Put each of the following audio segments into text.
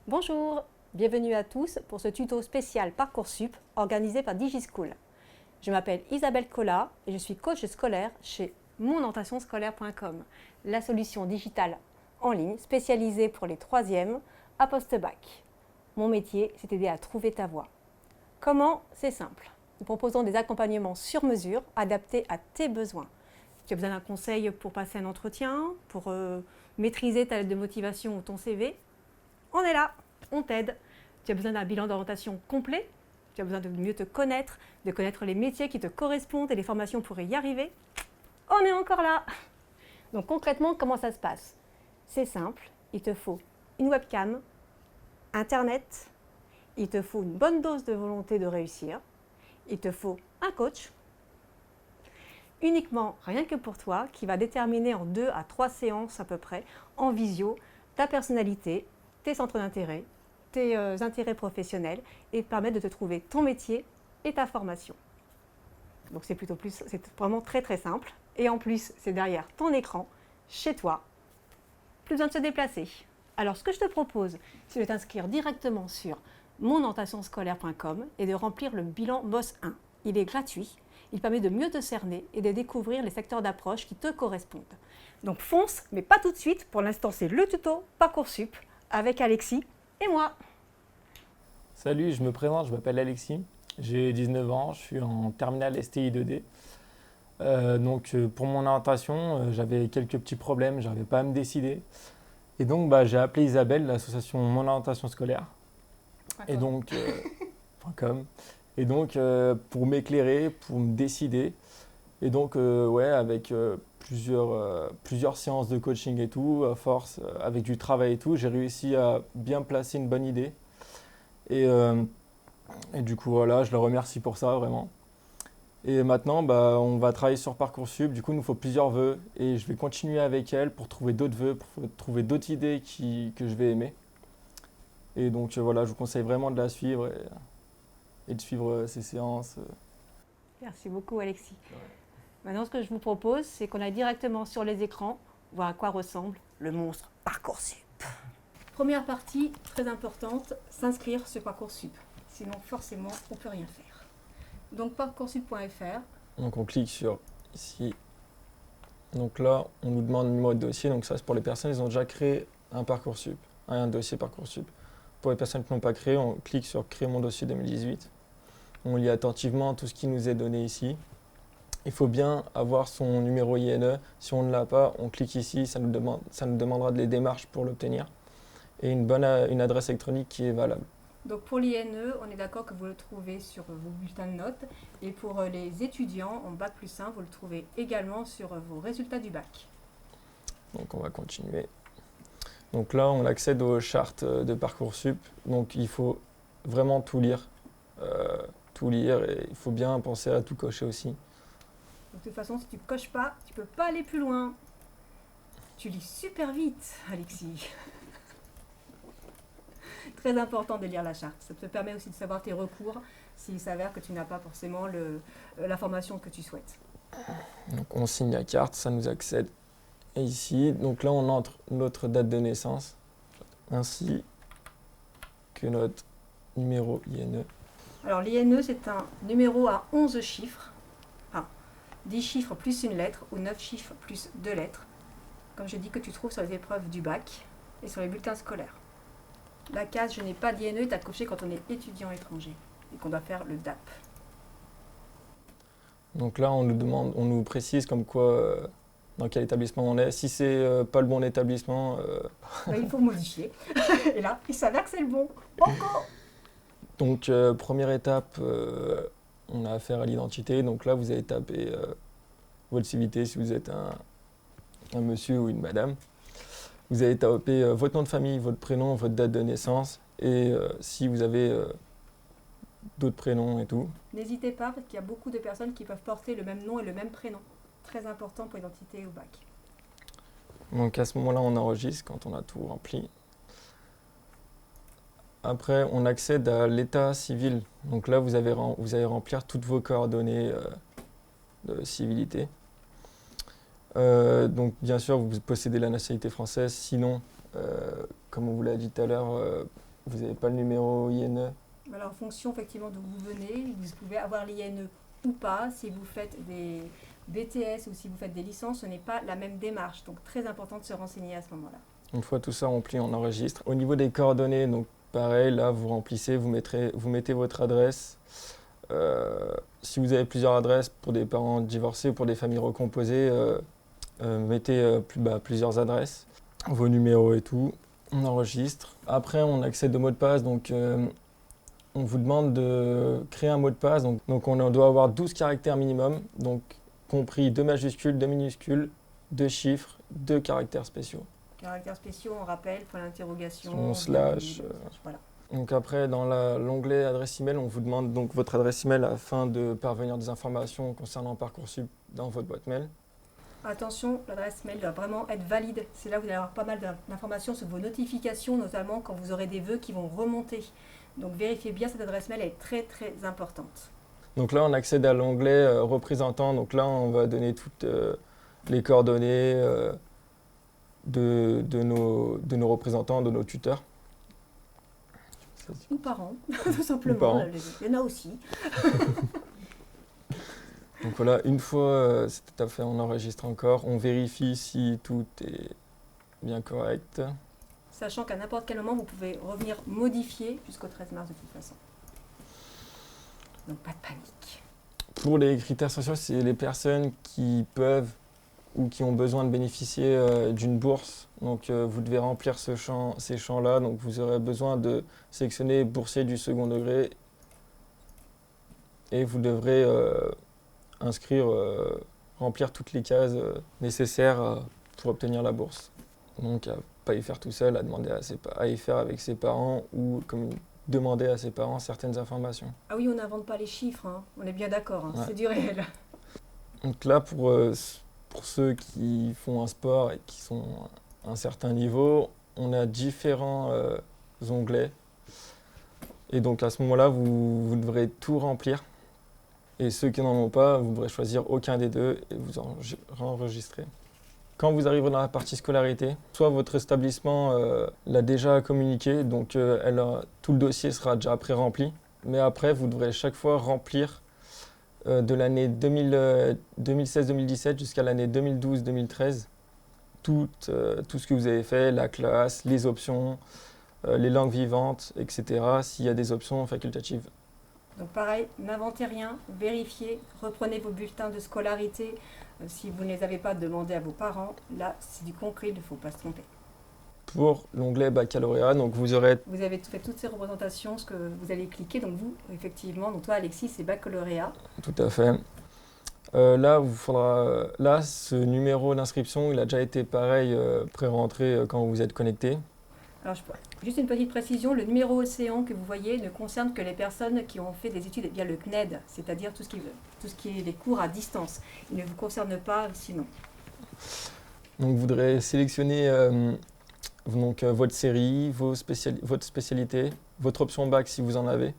Bonjour, bienvenue à tous pour ce tuto spécial Parcoursup organisé par DigiSchool. Je m'appelle Isabelle Collat et je suis coach scolaire chez monorientationscolaire.com, la solution digitale en ligne spécialisée pour les 3e à post-bac. Mon métier, c'est d'aider à trouver ta voie. Comment? C'est simple. Nous proposons des accompagnements sur mesure adaptés à tes besoins. Tu as besoin d'un conseil pour passer un entretien, pour maîtriser ta lettre de motivation ou ton CV? On est là, on t'aide. Tu as besoin d'un bilan d'orientation complet, tu as besoin de mieux te connaître, de connaître les métiers qui te correspondent et les formations pour y arriver. On est encore là. Donc concrètement, comment ça se passe? C'est simple, il te faut une webcam, Internet, il te faut une bonne dose de volonté de réussir, il te faut un coach, uniquement rien que pour toi, qui va déterminer en 2 à 3 séances à peu près, en visio, ta personnalité, tes centres d'intérêt, tes intérêts professionnels et te permettre de te trouver ton métier et ta formation. Donc c'est vraiment très très simple. Et en plus, c'est derrière ton écran, chez toi. Plus besoin de se déplacer. Alors ce que je te propose, c'est de t'inscrire directement sur monorientationscolaire.com et de remplir le bilan MOS 1. Il est gratuit, il permet de mieux te cerner et de découvrir les secteurs d'approche qui te correspondent. Donc fonce, mais pas tout de suite. Pour l'instant, c'est le tuto Parcoursup avec Alexis et moi. Salut, je me présente, je m'appelle Alexis, j'ai 19 ans, je suis en terminale STI 2D. Pour mon orientation, j'avais quelques petits problèmes, je n'arrivais pas à me décider. Et donc j'ai appelé Isabelle, l'association Mon Orientation Scolaire. Et donc, .com. Et donc pour m'éclairer, pour me décider. Et donc avec plusieurs séances de coaching et tout, à force, avec du travail et tout, j'ai réussi à bien placer une bonne idée. Et du coup, voilà, je le remercie pour ça, vraiment. Et maintenant, on va travailler sur Parcoursup. Du coup, il nous faut plusieurs vœux. Et je vais continuer avec elle pour trouver d'autres vœux, pour trouver d'autres idées que je vais aimer. Et donc, voilà, je vous conseille vraiment de la suivre et de suivre ces séances. Merci beaucoup, Alexis. Ouais. Maintenant, ce que je vous propose, c'est qu'on aille directement sur les écrans, voir à quoi ressemble le monstre Parcoursup. Première partie, très importante, s'inscrire sur Parcoursup. Sinon, forcément, on ne peut rien faire. Donc, parcoursup.fr. Donc, on clique sur ici. Donc là, on nous demande le numéro de dossier. Donc, ça, c'est pour les personnes, ils ont déjà créé un Parcoursup, un dossier Parcoursup. Pour les personnes qui n'ont pas créé, on clique sur Créer mon dossier 2018. On lit attentivement tout ce qui nous est donné ici. Il faut bien avoir son numéro INE. Si on ne l'a pas, on clique ici, ça nous demandera des démarches pour l'obtenir. Et une adresse électronique qui est valable. Donc pour l'INE, on est d'accord que vous le trouvez sur vos bulletins de notes. Et pour les étudiants en Bac+1, vous le trouvez également sur vos résultats du bac. Donc on va continuer. Donc là, on accède aux chartes de Parcoursup. Donc il faut vraiment tout lire. Et il faut bien penser à tout cocher aussi. De toute façon, si tu ne coches pas, tu ne peux pas aller plus loin. Tu lis super vite, Alexis. Très important de lire la charte. Ça te permet aussi de savoir tes recours s'il s'avère que tu n'as pas forcément la formation que tu souhaites. Donc on signe la carte, ça nous accède ici. Donc là, on entre notre date de naissance, ainsi que notre numéro INE. Alors l'INE, c'est un numéro à 11 chiffres. 10 chiffres plus une lettre ou 9 chiffres plus 2 lettres, comme je dis, que tu trouves sur les épreuves du bac et sur les bulletins scolaires. La case « Je n'ai pas d'INE » est à cocher quand on est étudiant étranger et qu'on doit faire le DAP. Donc là, on nous précise comme quoi, dans quel établissement on est. Si c'est pas le bon établissement... il faut modifier. Et là, il s'avère que c'est le bon. Encore. Donc première étape, on a affaire à l'identité. Donc là, vous allez taper votre civilité si vous êtes un monsieur ou une madame. Vous allez taper votre nom de famille, votre prénom, votre date de naissance et si vous avez d'autres prénoms et tout. N'hésitez pas parce qu'il y a beaucoup de personnes qui peuvent porter le même nom et le même prénom. Très important pour l'identité au bac. Donc à ce moment-là, on enregistre quand on a tout rempli. Après, on accède à l'état civil. Donc là, vous allez remplir toutes vos coordonnées de civilité. Donc bien sûr, vous possédez la nationalité française. Sinon, comme on vous l'a dit tout à l'heure, vous n'avez pas le numéro INE. Alors, en fonction effectivement d'où vous venez, vous pouvez avoir l'INE ou pas. Si vous faites des BTS ou si vous faites des licences, ce n'est pas la même démarche. Donc, très important de se renseigner à ce moment-là. Une fois tout ça rempli, on enregistre. Au niveau des coordonnées, donc pareil, là vous remplissez, vous mettez votre adresse. Si vous avez plusieurs adresses pour des parents divorcés ou pour des familles recomposées, mettez plusieurs adresses, vos numéros et tout. On enregistre. Après, on accède au mot de passe. Donc, on vous demande de créer un mot de passe. Donc on doit avoir 12 caractères minimum, donc compris 2 majuscules, 2 minuscules, 2 chiffres, 2 caractères spéciaux. Caractères spéciaux, on rappelle, point d'interrogation. Slash. Voilà. Donc après, dans l'onglet adresse email, on vous demande donc votre adresse email afin de parvenir des informations concernant Parcoursup dans votre boîte mail. Attention, l'adresse mail doit vraiment être valide. C'est là où vous allez avoir pas mal d'informations sur vos notifications, notamment quand vous aurez des vœux qui vont remonter. Donc vérifiez bien cette adresse mail, elle est très très importante. Donc là, on accède à l'onglet représentant. Donc là, on va donner toutes les coordonnées de nos représentants, de nos tuteurs. Ou parents, tout simplement. Parents. Il y en a aussi. Donc voilà, une fois c'est tout à fait, on enregistre encore, on vérifie si tout est bien correct. Sachant qu'à n'importe quel moment, vous pouvez revenir modifier jusqu'au 13 mars de toute façon. Donc pas de panique. Pour les critères sociaux, c'est les personnes qui peuvent ou qui ont besoin de bénéficier d'une bourse. Donc vous devez remplir ces champs-là. Donc vous aurez besoin de sélectionner boursier du second degré et vous devrez remplir toutes les cases nécessaires pour obtenir la bourse. Donc à pas y faire tout seul, à y faire avec ses parents ou demander à ses parents certaines informations. Ah oui, on n'invente pas les chiffres, hein. On est bien d'accord, hein. Ouais. C'est du réel. Donc là, pour ceux qui font un sport et qui sont à un certain niveau, on a différents onglets. Et donc à ce moment-là, vous devrez tout remplir. Et ceux qui n'en ont pas, vous devrez choisir aucun des deux et vous enregistrer. Quand vous arriverez dans la partie scolarité, soit votre établissement l'a déjà communiqué, donc tout le dossier sera déjà pré-rempli. Mais après, vous devrez chaque fois remplir de l'année 2016-2017 jusqu'à l'année 2012-2013 tout ce que vous avez fait, la classe, les options, les langues vivantes, etc. S'il y a des options facultatives. Donc pareil, n'inventez rien, vérifiez, reprenez vos bulletins de scolarité. Si vous ne les avez pas, demandez à vos parents. Là, c'est du concret, il ne faut pas se tromper. Pour l'onglet baccalauréat, donc vous avez fait toutes ces représentations, ce que vous allez cliquer. Donc vous, effectivement, donc toi Alexis, c'est baccalauréat. Tout à fait. Là, ce numéro d'inscription, il a déjà été pareil pré-rentré quand vous êtes connecté. Alors, juste une petite précision, le numéro Océan que vous voyez ne concerne que les personnes qui ont fait des études via le CNED, c'est-à-dire tout ce qui est les cours à distance. Il ne vous concerne pas sinon. Donc vous voudrez sélectionner votre série, votre spécialité, votre option bac si vous en avez.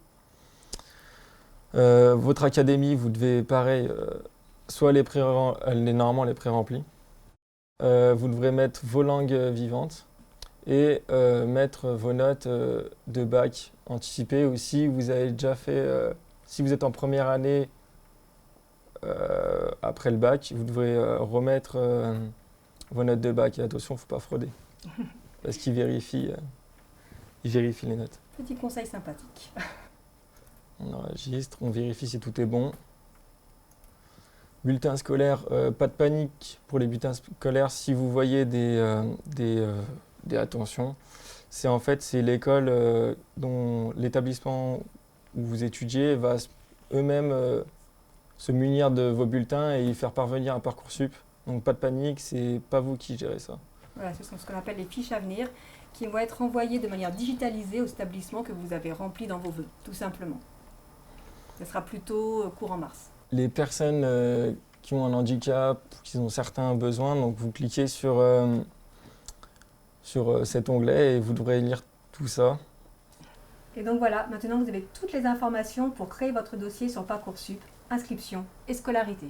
Votre académie, vous devez pareil, soit normalement les pré-remplis. Vous devrez mettre vos langues vivantes. Et mettre vos notes de bac anticipées ou si vous avez déjà fait, si vous êtes en première année après le bac, vous devrez remettre vos notes de bac. Et attention, il ne faut pas frauder parce qu'ils vérifient les notes. Petit conseil sympathique. On enregistre, on vérifie si tout est bon. Bulletin scolaire, pas de panique pour les bulletins scolaires. Si vous voyez attention, c'est l'école dont l'établissement où vous étudiez va eux-mêmes se munir de vos bulletins et y faire parvenir un Parcoursup. Donc pas de panique, c'est pas vous qui gérez ça. Voilà, ce sont ce qu'on appelle les fiches à venir qui vont être envoyées de manière digitalisée aux établissements que vous avez remplis dans vos vœux, tout simplement. Ce sera plutôt courant mars. Les personnes qui ont un handicap, qui ont certains besoins, donc vous cliquez sur cet onglet et vous devrez lire tout ça. Et donc voilà, maintenant vous avez toutes les informations pour créer votre dossier sur Parcoursup, inscription et scolarité.